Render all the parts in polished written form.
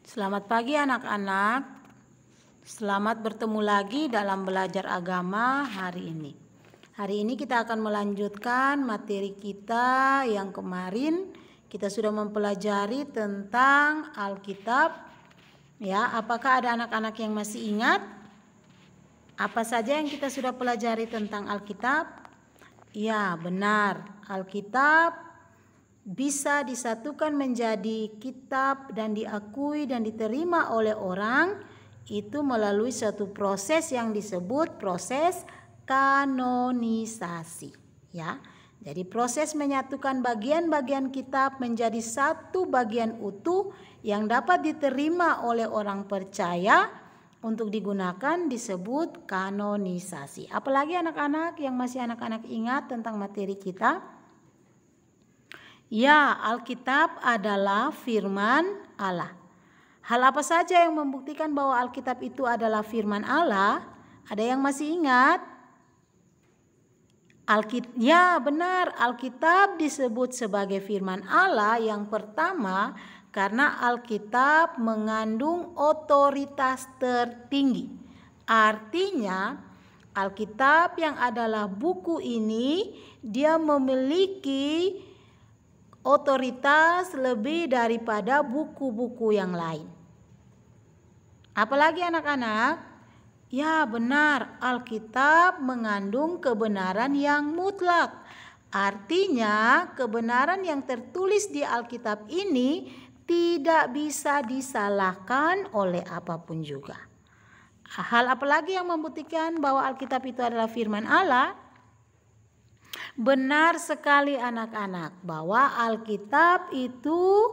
Selamat pagi anak-anak. Selamat bertemu lagi dalam belajar agama hari ini. Hari ini kita akan melanjutkan materi kita yang kemarin kita sudah mempelajari tentang Alkitab. Ya, apakah ada anak-anak yang masih ingat? Apa saja yang kita sudah pelajari tentang Alkitab? Ya, benar. Alkitab bisa disatukan menjadi kitab dan diakui dan diterima oleh orang itu melalui suatu proses yang disebut proses kanonisasi, ya. Jadi proses menyatukan bagian-bagian kitab menjadi satu bagian utuh yang dapat diterima oleh orang percaya untuk digunakan disebut kanonisasi. Apalagi anak-anak yang masih anak-anak ingat tentang materi kita? Ya, Alkitab adalah firman Allah. Hal apa saja yang membuktikan bahwa Alkitab itu adalah firman Allah? Ada yang masih ingat? Ya, benar. Alkitab disebut sebagai firman Allah yang pertama karena Alkitab mengandung otoritas tertinggi. Artinya, Alkitab yang adalah buku ini dia memiliki otoritas lebih daripada buku-buku yang lain. Apalagi anak-anak? Ya, benar, Alkitab mengandung kebenaran yang mutlak. Artinya, kebenaran yang tertulis di Alkitab ini tidak bisa disalahkan oleh apapun juga. Hal apalagi yang membuktikan bahwa Alkitab itu adalah firman Allah? Benar sekali anak-anak bahwa Alkitab itu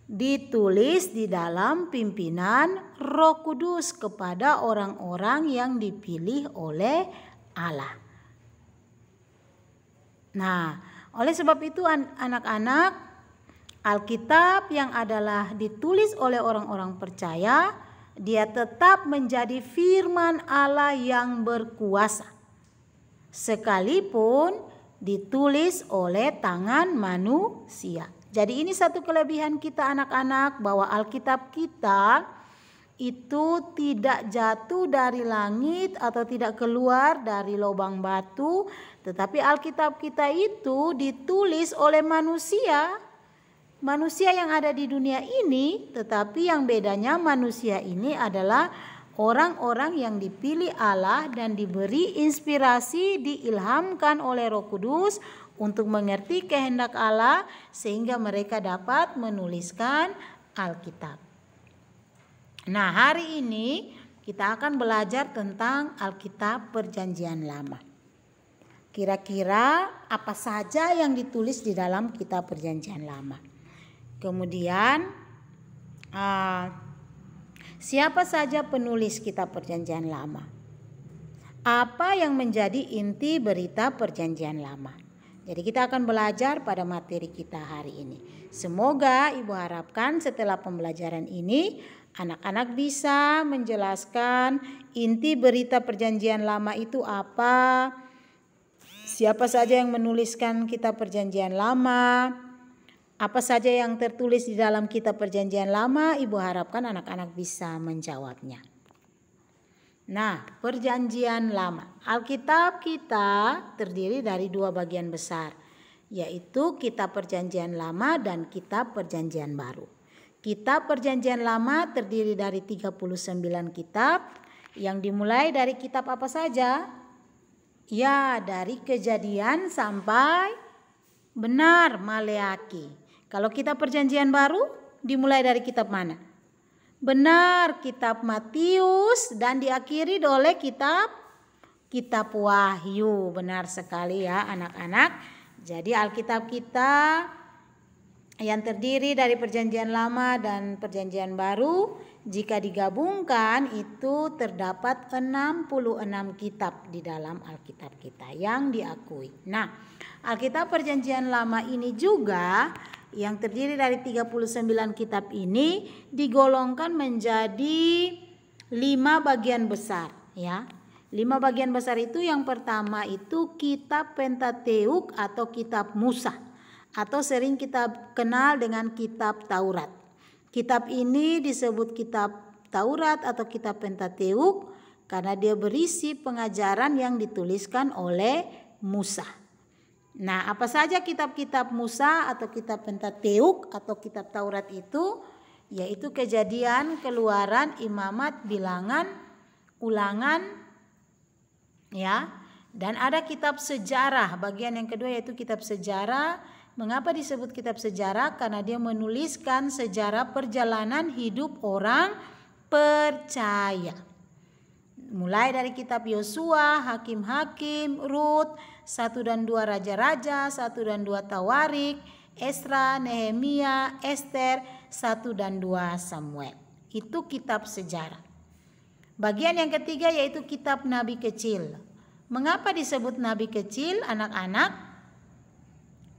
ditulis di dalam pimpinan Roh Kudus kepada orang-orang yang dipilih oleh Allah. Nah, oleh sebab itu anak-anak, Alkitab yang adalah ditulis oleh orang-orang percaya, dia tetap menjadi firman Allah yang berkuasa, sekalipun ditulis oleh tangan manusia. Jadi ini satu kelebihan kita anak-anak bahwa Alkitab kita itu tidak jatuh dari langit atau tidak keluar dari lubang batu, tetapi Alkitab kita itu ditulis oleh manusia. Manusia yang ada di dunia ini, tetapi yang bedanya manusia ini adalah orang-orang yang dipilih Allah dan diberi inspirasi, diilhamkan oleh Roh Kudus untuk mengerti kehendak Allah sehingga mereka dapat menuliskan Alkitab. Nah, hari ini kita akan belajar tentang Alkitab Perjanjian Lama. Kira-kira apa saja yang ditulis di dalam kitab Perjanjian Lama? Kemudian siapa saja penulis kitab Perjanjian Lama? Apa yang menjadi inti berita Perjanjian Lama? Jadi kita akan belajar pada materi kita hari ini. Semoga Ibu harapkan setelah pembelajaran ini anak-anak bisa menjelaskan inti berita Perjanjian Lama itu apa, siapa saja yang menuliskan kitab Perjanjian Lama, apa saja yang tertulis di dalam kitab Perjanjian Lama. Ibu harapkan anak-anak bisa menjawabnya. Nah, Perjanjian Lama. Alkitab kita terdiri dari dua bagian besar, yaitu kitab Perjanjian Lama dan kitab Perjanjian Baru. Kitab Perjanjian Lama terdiri dari 39 kitab yang dimulai dari kitab apa saja? Ya, dari Kejadian sampai benar Maleaki. Kalau kitab Perjanjian Baru dimulai dari kitab mana? Benar, kitab Matius dan diakhiri oleh kitab Wahyu. Benar sekali ya anak-anak. Jadi Alkitab kita yang terdiri dari Perjanjian Lama dan Perjanjian Baru jika digabungkan itu terdapat 66 kitab di dalam Alkitab kita yang diakui. Nah, Alkitab Perjanjian Lama ini juga yang terdiri dari 39 kitab ini digolongkan menjadi 5 bagian besar, ya. 5 bagian besar itu yang pertama itu kitab Pentateuk atau kitab Musa atau sering kita kenal dengan kitab Taurat. Kitab ini disebut kitab Taurat atau kitab Pentateuk karena dia berisi pengajaran yang dituliskan oleh Musa. Nah, apa saja kitab-kitab Musa atau kitab Pentateuk atau kitab Taurat itu? Yaitu Kejadian, Keluaran, Imamat, Bilangan, Ulangan, ya. Dan ada kitab sejarah. Bagian yang kedua yaitu kitab sejarah. Mengapa disebut kitab sejarah? Karena dia menuliskan sejarah perjalanan hidup orang percaya. Mulai dari kitab Yosua, Hakim-Hakim, Rut, 1 dan 2 Raja-Raja, 1 dan 2 Tawarik, Esra, Nehemia, Ester, 1 dan 2 Samuel. Itu kitab sejarah. Bagian yang ketiga yaitu kitab Nabi kecil. Mengapa disebut Nabi kecil, anak-anak?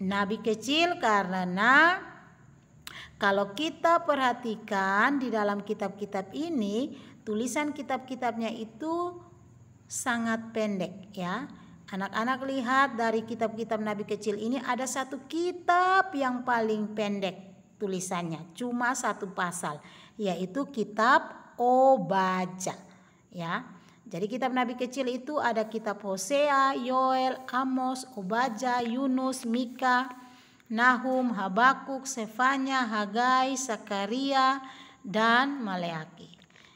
Nabi kecil karena kalau kita perhatikan di dalam kitab-kitab ini, tulisan kitab-kitabnya itu sangat pendek, ya. Anak-anak lihat dari kitab-kitab Nabi kecil ini ada satu kitab yang paling pendek tulisannya, cuma 1 pasal, yaitu kitab Obadya, ya. Jadi kitab Nabi kecil itu ada kitab Hosea, Yoel, Amos, Obadya, Yunus, Mika, Nahum, Habakuk, Sefanya, Hagai, Sakaria, dan Maleaki.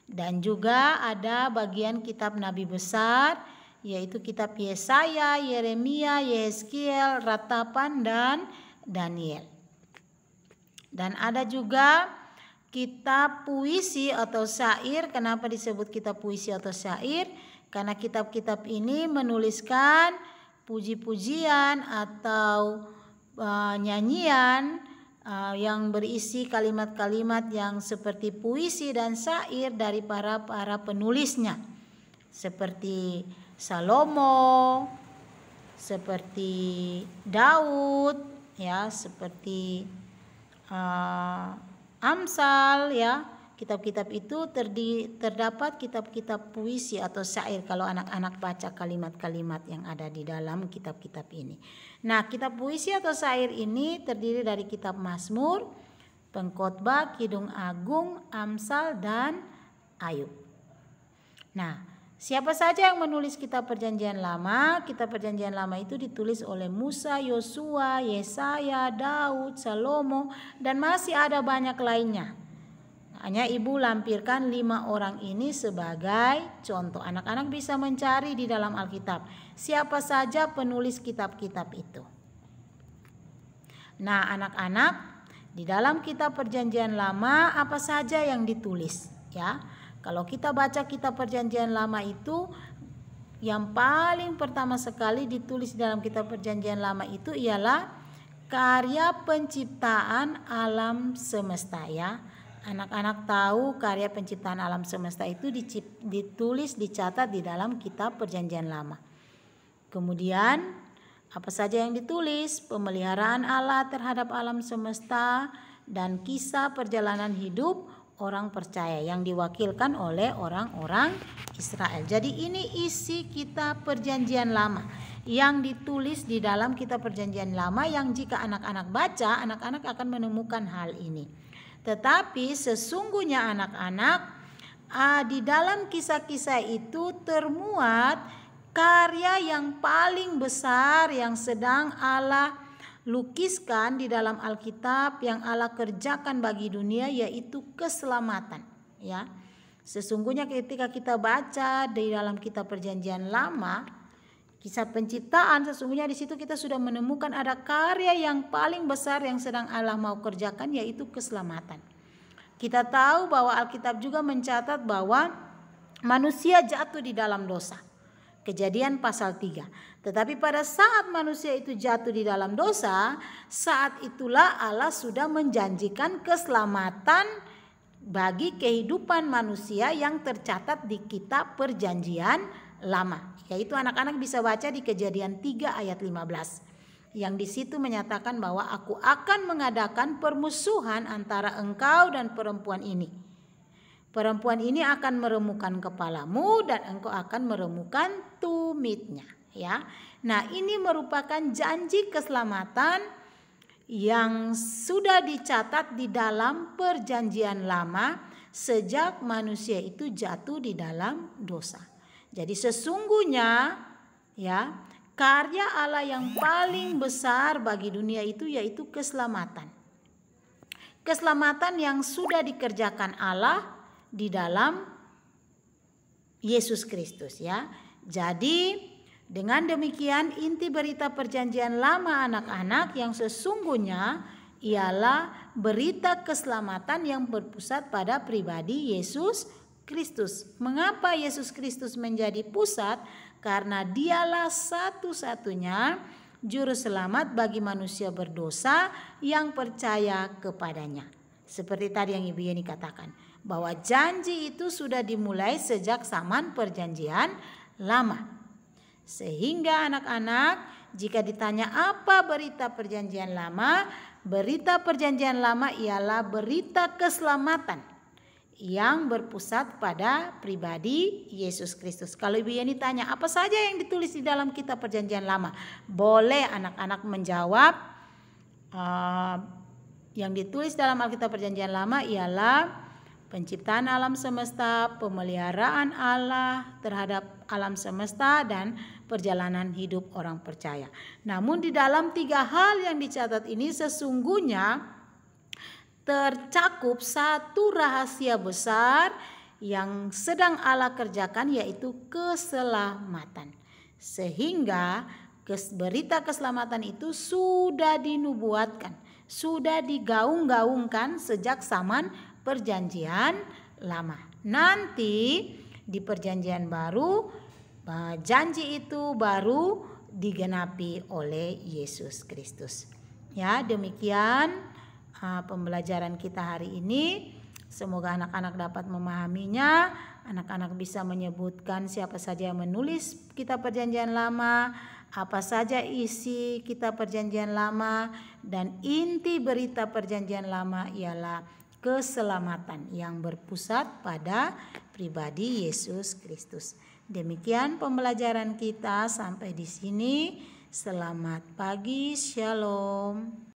Dan juga ada bagian kitab Nabi besar yaitu kitab Yesaya, Yeremia, Yehezkiel, Ratapan, dan Daniel. Dan ada juga kitab puisi atau syair. Kenapa disebut kitab puisi atau syair? Karena kitab-kitab ini menuliskan puji-pujian atau nyanyian yang berisi kalimat-kalimat yang seperti puisi dan syair dari para penulisnya. Seperti Salomo, seperti Daud, ya, seperti Amsal, ya. Kitab-kitab itu terdapat kitab-kitab puisi atau syair kalau anak-anak baca kalimat-kalimat yang ada di dalam kitab-kitab ini. Nah, kitab puisi atau syair ini terdiri dari kitab Mazmur, Pengkhotbah, Kidung Agung, Amsal, dan Ayub. Nah, siapa saja yang menulis kitab Perjanjian Lama? Kitab Perjanjian Lama itu ditulis oleh Musa, Yosua, Yesaya, Daud, Salomo, dan masih ada banyak lainnya. Hanya ibu lampirkan 5 orang ini sebagai contoh. Anak-anak bisa mencari di dalam Alkitab siapa saja penulis kitab-kitab itu. Nah, anak-anak, di dalam kitab Perjanjian Lama apa saja yang ditulis, ya? Kalau kita baca kitab Perjanjian Lama itu, yang paling pertama sekali ditulis dalam kitab Perjanjian Lama itu ialah karya penciptaan alam semesta, ya. Anak-anak tahu karya penciptaan alam semesta itu ditulis, dicatat di dalam kitab Perjanjian Lama. Kemudian apa saja yang ditulis? Pemeliharaan Allah terhadap alam semesta dan kisah perjalanan hidup orang percaya yang diwakilkan oleh orang-orang Israel. Jadi ini isi kitab Perjanjian Lama yang ditulis di dalam kitab Perjanjian Lama, yang jika anak-anak baca, anak-anak akan menemukan hal ini. Tetapi sesungguhnya anak-anak, di dalam kisah-kisah itu termuat karya yang paling besar yang sedang Allah lukiskan di dalam Alkitab, yang Allah kerjakan bagi dunia, yaitu keselamatan, ya. Sesungguhnya ketika kita baca di dalam kitab Perjanjian Lama, kisah penciptaan, sesungguhnya di situ kita sudah menemukan ada karya yang paling besar yang sedang Allah mau kerjakan, yaitu keselamatan. Kita tahu bahwa Alkitab juga mencatat bahwa manusia jatuh di dalam dosa. Kejadian pasal 3. Tetapi pada saat manusia itu jatuh di dalam dosa, saat itulah Allah sudah menjanjikan keselamatan bagi kehidupan manusia yang tercatat di kitab Perjanjian Lama. Yaitu anak-anak bisa baca di Kejadian 3 ayat 15. Yang di situ menyatakan bahwa aku akan mengadakan permusuhan antara engkau dan perempuan ini. Perempuan ini akan meremukkan kepalamu dan engkau akan meremukkan tumitnya, ya. Nah, ini merupakan janji keselamatan yang sudah dicatat di dalam perjanjian lama sejak manusia itu jatuh di dalam dosa. Jadi sesungguhnya ya, karya Allah yang paling besar bagi dunia itu yaitu keselamatan. Keselamatan yang sudah dikerjakan Allah di dalam Yesus Kristus ya. Jadi dengan demikian inti berita perjanjian lama anak-anak yang sesungguhnya ialah berita keselamatan yang berpusat pada pribadi Yesus Kristus. Mengapa Yesus Kristus menjadi pusat? Karena dialah satu-satunya juru selamat bagi manusia berdosa yang percaya kepadanya. Seperti tadi yang Ibu Yeni katakan, bahwa janji itu sudah dimulai sejak zaman perjanjian lama. Sehingga anak-anak, jika ditanya apa berita perjanjian lama, berita perjanjian lama ialah berita keselamatan yang berpusat pada pribadi Yesus Kristus. Kalau Ibu Yeni tanya apa saja yang ditulis di dalam kitab perjanjian lama, boleh anak-anak menjawab. Yang ditulis dalam Alkitab perjanjian lama ialah penciptaan alam semesta, pemeliharaan Allah terhadap alam semesta, dan perjalanan hidup orang percaya. Namun di dalam 3 hal yang dicatat ini sesungguhnya tercakup satu rahasia besar yang sedang Allah kerjakan, yaitu keselamatan. Sehingga berita keselamatan itu sudah dinubuatkan, sudah digaung-gaungkan sejak zaman perjanjian lama. Nanti di perjanjian baru janji itu baru digenapi oleh Yesus Kristus. Ya, demikian pembelajaran kita hari ini. Semoga anak-anak dapat memahaminya. Anak-anak bisa menyebutkan siapa saja yang menulis kitab perjanjian lama, apa saja isi kitab perjanjian lama, dan inti berita perjanjian lama ialah keselamatan yang berpusat pada pribadi Yesus Kristus. Demikian pembelajaran kita sampai di sini. Selamat pagi, shalom.